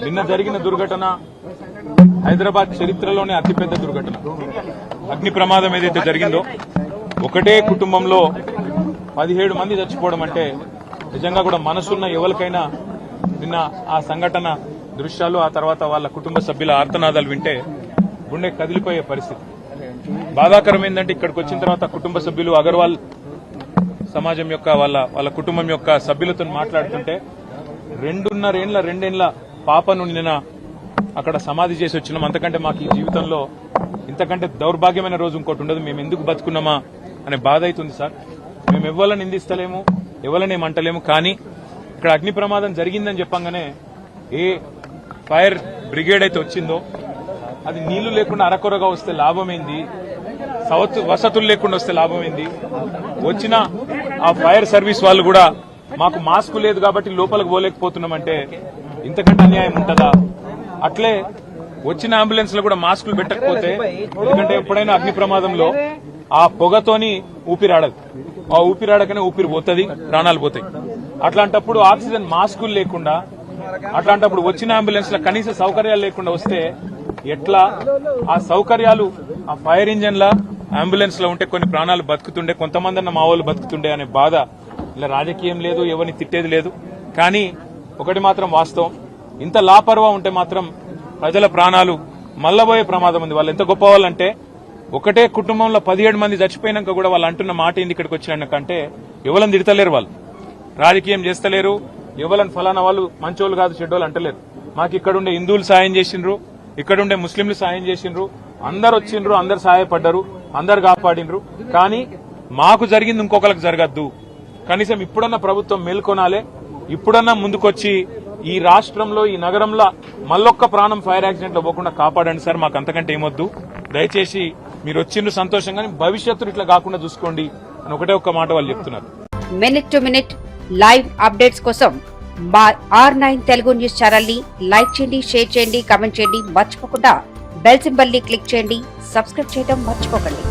నిన్న జరిగిన దుర్ఘటన హైదరాబాద్ చరిత్రలోనే అతిపెద్ద దుర్ఘటన. అగ్ని ప్రమాదం ఏదైతే జరిగిందో ఒకటే కుటుంబంలో 17 మంది చచ్చిపోవడం అంటే నిజంగా కూడా మనసున్న ఎవరికైనా నిన్న ఆ సంఘటన దృశ్యాలు ఆ తర్వాత వాళ్ళ కుటుంబ సభ్యుల ఆర్తనాదాలు వింటే గుండె కదిలిపోయే పరిస్థితి. బాధాకరం ఏంటంటే ఇక్కడికి వచ్చిన తర్వాత కుటుంబ సభ్యులు అగర్వాల్ సమాజం యొక్క వాళ్ళ కుటుంబం యొక్క సభ్యులతో మాట్లాడుతుంటే 2.5 పాపను నిన్న అక్కడ సమాధి చేసి వచ్చినాం. అంతకంటే మాకు ఈ జీవితంలో ఇంతకంటే దౌర్భాగ్యమైన రోజు ఇంకోటి ఉండదు. మేము ఎందుకు బతుకున్నామా అనే బాధ అవుతుంది సార్. మేము ఎవరిని నిందిస్తలేము, ఎవరిని ఏమంటలేము. కానీ ఇక్కడ అగ్ని ప్రమాదం జరిగిందని చెప్పంగానే ఏ ఫైర్ బ్రిగేడ్ అయితే వచ్చిందో అది నీళ్లు లేకుండా అరకొరగా వస్తే లాభమైంది, వసతులు లేకుండా వస్తే లాభమైంది. వచ్చిన ఆ ఫైర్ సర్వీస్ వాళ్ళు కూడా మాకు మాస్క్ లేదు కాబట్టి లోపలికి పోలేకపోతున్నామంటే ఇంతకంటే అన్యాయం ఉంటుందా? అట్లే వచ్చిన అంబులెన్స్ లో కూడా మాస్కులు పెట్టకపోతే, ఎందుకంటే ఎప్పుడైనా అగ్ని ప్రమాదంలో ఆ పొగతోని ఊపిరాడదు, ఆ ఊపిరాడకనే ఊపిరి పోతుంది, ప్రాణాలు పోతాయి. అట్లాంటప్పుడు ఆక్సిజన్ మాస్కులు లేకుండా, అట్లాంటప్పుడు వచ్చిన అంబులెన్స్ లో కనీస సౌకర్యాలు లేకుండా వస్తే ఎట్లా? ఆ సౌకర్యాలు ఆ ఫైర్ ఇంజన్ లా అంబులెన్స్ లో ఉంటే కొన్ని ప్రాణాలు బతుకుతుండే, కొంతమంది అన్న మా వాళ్ళు బతుకుతుండే అనే బాధ. ఇలా రాజకీయం లేదు, ఎవరిని తిట్టేది లేదు. కానీ ఒకటి మాత్రం వాస్తవం, ఇంత లాపర్వా ఉంటే మాత్రం ప్రజల ప్రాణాలు మల్లబోయే ప్రమాదం ఉంది. వాళ్ళు ఎంత గొప్ప వాళ్ళంటే ఒకటే కుటుంబంలో 17 మంది చచ్చిపోయినాక కూడా వాళ్ళు అంటున్న మాట ఏంది ఇక్కడికి వచ్చినాకంటే ఎవరిని తిడతలేరు, వాళ్ళు రాజకీయం చేస్తలేరు, ఎవరిని ఫలానా వాళ్ళు మంచోళ్ళు కాదు చెడ్డోళ్ళు అంటలేరు. మాకు ఇక్కడుండే హిందువులు సాయం చేసిండ్రు, ఇక్కడుండే ముస్లింలు సాయం చేసిండ్రు, అందరు వచ్చిండ్రు, అందరు సహాయపడ్డారు, అందరు కాపాడిండ్రు. కానీ మాకు జరిగింది ఇంకొకరికి జరగద్దు. కనీసం ఇప్పుడన్నా ప్రభుత్వం మేల్కొనాలే, ఇప్పుడన్నా ముందుకొచ్చి ఈ రాష్ట్రంలో ఈ నగరంలో మళ్ళొక్క ప్రాణం ఫైర్ యాక్సిడెంట్ లో పోకుండా కాపాడండి సార్. మాకు అంతకంటే ఏమొద్దు. దయచేసి మీరు వచ్చిండ్రు సంతోషంగా, భవిష్యత్తులో ఇట్లా కాకుండా చూసుకోండి అని ఒకటే ఒక్క మాట వాళ్ళు చెప్తున్నారు. Minute to minute live updates కోసం మా R9 తెలుగు న్యూస్ ఛానల్ ని లైక్ చేయండి, షేర్ చేయండి, కామెంట్ చేయండి. మర్చిపోకుండా బెల్ సింబల్ ని క్లిక్ చేయండి. సబ్స్క్రైబ్ చేయడం మర్చిపోకండి.